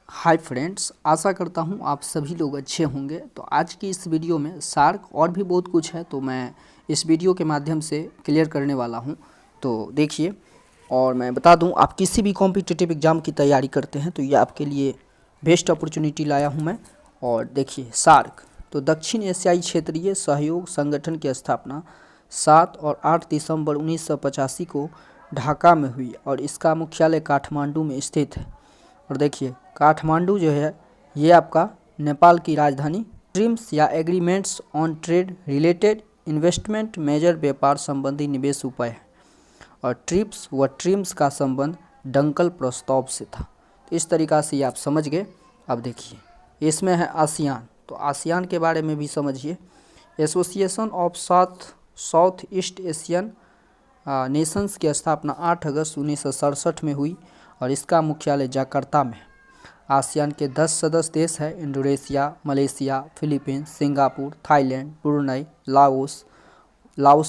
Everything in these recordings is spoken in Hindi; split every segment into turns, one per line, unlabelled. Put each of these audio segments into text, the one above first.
हाय फ्रेंड्स, आशा करता हूँ आप सभी लोग अच्छे होंगे। तो आज की इस वीडियो में सार्क और भी बहुत कुछ है, तो मैं इस वीडियो के माध्यम से क्लियर करने वाला हूँ। तो देखिए, और मैं बता दूँ, आप किसी भी कॉम्पिटिटिव एग्ज़ाम की तैयारी करते हैं तो ये आपके लिए बेस्ट अपॉर्चुनिटी लाया हूँ मैं। और देखिए, सार्क तो दक्षिण एशियाई क्षेत्रीय सहयोग संगठन की स्थापना 7 और 8 दिसंबर 1985 को ढाका में हुई और इसका मुख्यालय काठमांडू में स्थित है। और देखिए, काठमांडू जो है ये आपका नेपाल की राजधानी। ट्रिम्स या agreements on trade related investment major व्यापार संबंधी निवेश उपाय है। और ट्रिप्स व ट्रिम्स का संबंध डंकल प्रस्ताव से था। तो इस तरीक़ा से ये आप समझ गए। अब देखिए, इसमें है आसियान, तो आसियान के बारे में भी समझिए। Association of south east Asian Nations की स्थापना 8 अगस्त 1967 में हुई और इसका मुख्यालय जकार्ता में है। आसियान के 10 सदस्य देश हैं: Indonesia, Malaysia, Philippines, Singapore, Thailand, Brunei, Laos,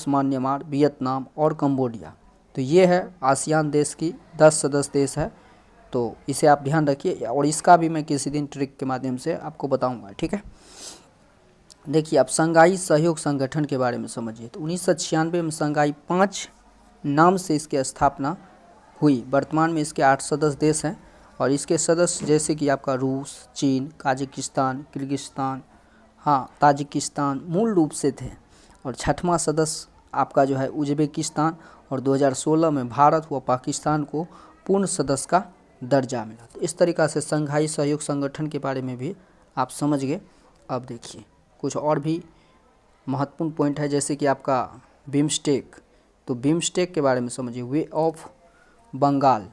Myanmar, Vietnam और कंबोडिया। तो ये है आसियान देश की 10 सदस्य देश है। तो इसे आप ध्यान रखिए और इसका भी मैं किसी दिन ट्रिक के माध्यम से आपको बताऊंगा, ठीक है। देखिए, आप शंघाई सहयोग संगठन के बारे में समझिए। तो 1996 में शंघाई 5 नाम से इसकी स्थापना हुई। वर्तमान में इसके 8 सदस्य देश हैं और इसके सदस्य जैसे कि आपका रूस, चीन, काजाकिस्तान, किर्गिस्तान, ताजिकिस्तान मूल रूप से थे। और 6वां सदस्य आपका जो है उज्बेकिस्तान, और 2016 में भारत व पाकिस्तान को पूर्ण सदस्य का दर्जा मिला। तो इस तरीक़ा से शंघाई सहयोग संगठन के बारे में भी आप समझ गए। अब देखिए, कुछ और भी महत्वपूर्ण पॉइंट है, जैसे कि आपका बिम्स्टेक। तो बिम्स्टेक के बारे में समझिए। Bay of Bengal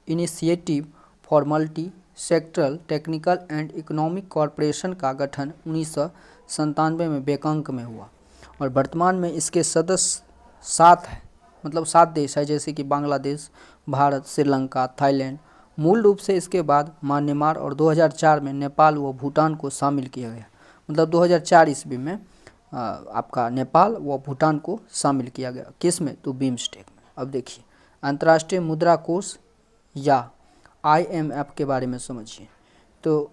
initiative for multi sectoral technical and economic corporation का गठन 1997 में बैंकॉक में हुआ और वर्तमान में इसके सदस्य 7 हैं, मतलब 7 देश है, जैसे कि बांग्लादेश, भारत, श्रीलंका, थाईलैंड मूल रूप से। इसके बाद म्यांमार और 2004 में नेपाल व भूटान को शामिल किया गया। मतलब 2004 ईस्वी में आपका नेपाल व भूटान को शामिल किया गया। किस में? तो बिम्स्टेक में। अब देखिए, अंतर्राष्ट्रीय मुद्रा कोष या IMF के बारे में समझिए। तो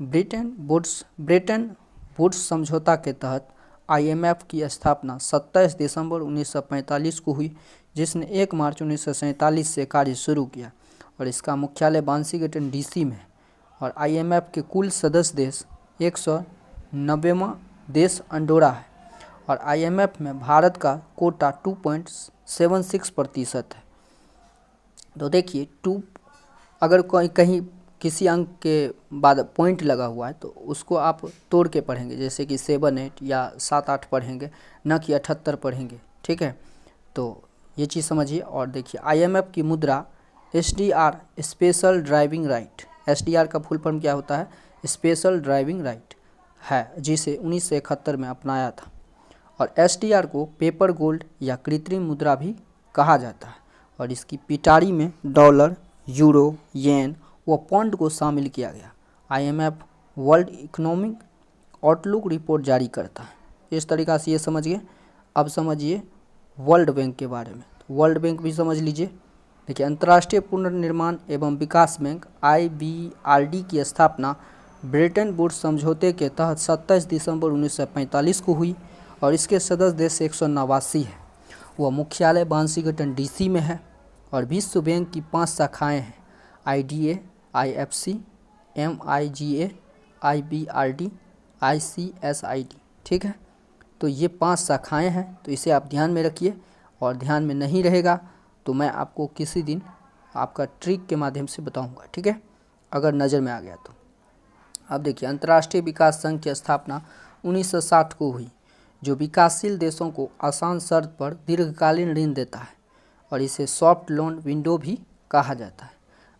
ब्रेटन वुड्स समझौता के तहत IMF की स्थापना 27 दिसंबर 1945 को हुई, जिसने 1 मार्च 1947 से कार्य शुरू किया और इसका मुख्यालय वाशिंगटन DC में है। और IMF के कुल सदस्य देश 190वां देश अंडोरा है और IMF में भारत का कोटा 2.76% है। तो देखिए, अगर कहीं किसी अंक के बाद पॉइंट लगा हुआ है तो उसको आप तोड़ के पढ़ेंगे, जैसे कि 7, 8 या 7, 8 पढ़ेंगे, न कि 78 पढ़ेंगे, ठीक है। तो ये चीज़ समझिए। और देखिए, IMF की मुद्रा SDR special driving right, SDR का फुल फॉर्म क्या होता है? स्पेशल ड्राइविंग राइट है, जिसे 1971 में अपनाया था। और SDR को पेपर गोल्ड या कृत्रिम मुद्रा भी कहा जाता है और इसकी पिटारी में डॉलर, यूरो, येन व पौंड को शामिल किया गया। IMF world economic outlook report जारी करता है। इस तरीक़ा से ये समझिए। अब समझिए वर्ल्ड बैंक के बारे में। वर्ल्ड बैंक भी समझ लीजिए। देखिए, अंतर्राष्ट्रीय पुनर्निर्माण एवं विकास बैंक IBRD की स्थापना ब्रेटन वुड्स समझौते के तहत 27 दिसंबर 1945 को हुई और इसके सदस्य देश 189 है। वह मुख्यालय वाशिंगटन DC में है और विश्व बैंक की 5 शाखाएं हैं: IDA, IFC, MIGA, IBRD, ICSID, ठीक है। तो ये 5 शाखाएं हैं, तो इसे आप ध्यान में रखिए। और ध्यान में नहीं रहेगा तो मैं आपको किसी दिन आपका ट्रिक के माध्यम से बताऊंगा, ठीक है, अगर नज़र में आ गया तो। अब देखिए, अंतर्राष्ट्रीय विकास संघ की स्थापना 1960 को हुई, जो विकासशील देशों को आसान शर्त पर दीर्घकालीन ऋण देता है और इसे सॉफ्ट लोन विंडो भी कहा जाता है।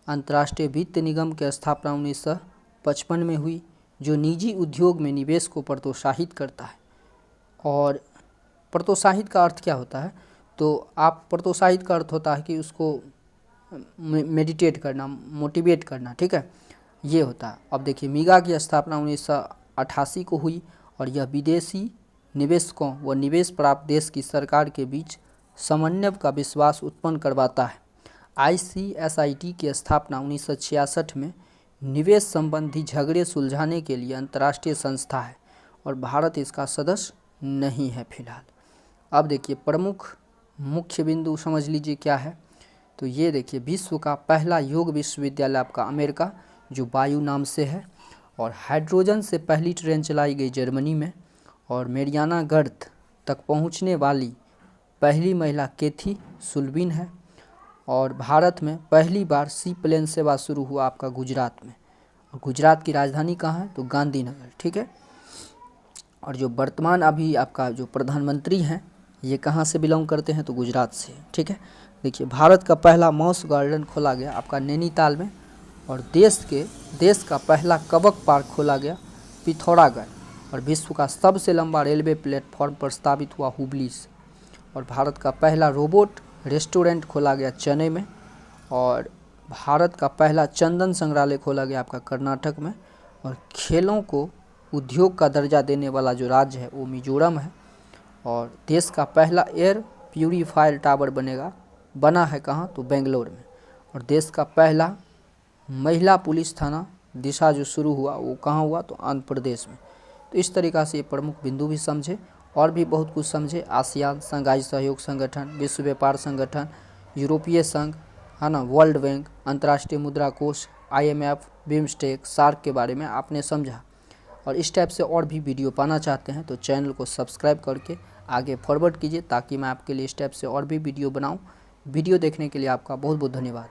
अंतर्राष्ट्रीय वित्त निगम की स्थापना 1955 में हुई, जो निजी उद्योग में निवेश को प्रोत्साहित करता है। और प्रोत्साहित का अर्थ क्या होता है? तो आप प्रोत्साहित का अर्थ होता है कि उसको मेडिटेट करना, मोटिवेट करना, ठीक है, ये होता है। अब देखिए, मीगा की स्थापना 1988 को हुई और यह विदेशी निवेशकों व निवेश प्राप्त देश की सरकार के बीच समन्वय का विश्वास उत्पन्न करवाता है। ICSID की स्थापना 1966 में निवेश संबंधी झगड़े सुलझाने के लिए अंतर्राष्ट्रीय संस्था है और भारत इसका सदस्य नहीं है फिलहाल। अब देखिए प्रमुख मुख्य बिंदु समझ लीजिए क्या है। तो ये देखिए विश्व का पहला योग विश्वविद्यालय आपका अमेरिका जो वायु नाम से है, और हाइड्रोजन से पहली ट्रेन चलाई गई जर्मनी में, और मेरियाना गर्त तक पहुंचने वाली पहली महिला केथी सुल्बिन है, और भारत में पहली बार सी प्लेन सेवा शुरू हुआ आपका गुजरात में, और गुजरात की राजधानी कहाँ है तो गांधीनगर, ठीक है। और जो वर्तमान अभी आपका जो प्रधानमंत्री हैं ये कहाँ से बिलोंग करते हैं तो गुजरात से, ठीक है। देखिए भारत का पहला मॉस गार्डन खोला गया आपका नैनीताल में, और देश का पहला कबक पार्क खोला गया पिथौरागढ़, और विश्व का सबसे लंबा रेलवे प्लेटफॉर्म प्रस्तावित हुआ हुबली से, और भारत का पहला रोबोट रेस्टोरेंट खोला गया चेन्नई में, और भारत का पहला चंदन संग्रहालय खोला गया आपका कर्नाटक में, और खेलों को उद्योग का दर्जा देने वाला जो राज्य है वो मिजोरम है, और देश का पहला एयर प्यूरीफायर टावर बना है कहाँ तो बेंगलोर में, और देश का पहला महिला पुलिस थाना दिशा जो शुरू हुआ वो कहाँ हुआ तो आंध्र प्रदेश में। तो इस तरीक़ा से ये प्रमुख बिंदु भी समझे और भी बहुत कुछ समझे। आसियान, शंघाई सहयोग संगठन, विश्व व्यापार संगठन, यूरोपीय संघ है ना, वर्ल्ड बैंक, अंतर्राष्ट्रीय मुद्रा कोष, IMF, बिम्स्टेक, सार्क के बारे में आपने समझा। और इस टाइप से और भी वीडियो पाना चाहते हैं तो चैनल को सब्सक्राइब करके आगे फॉरवर्ड कीजिए ताकि मैं आपके लिए इस टाइप से और भी वीडियो बनाऊं। वीडियो देखने के लिए आपका बहुत बहुत धन्यवाद।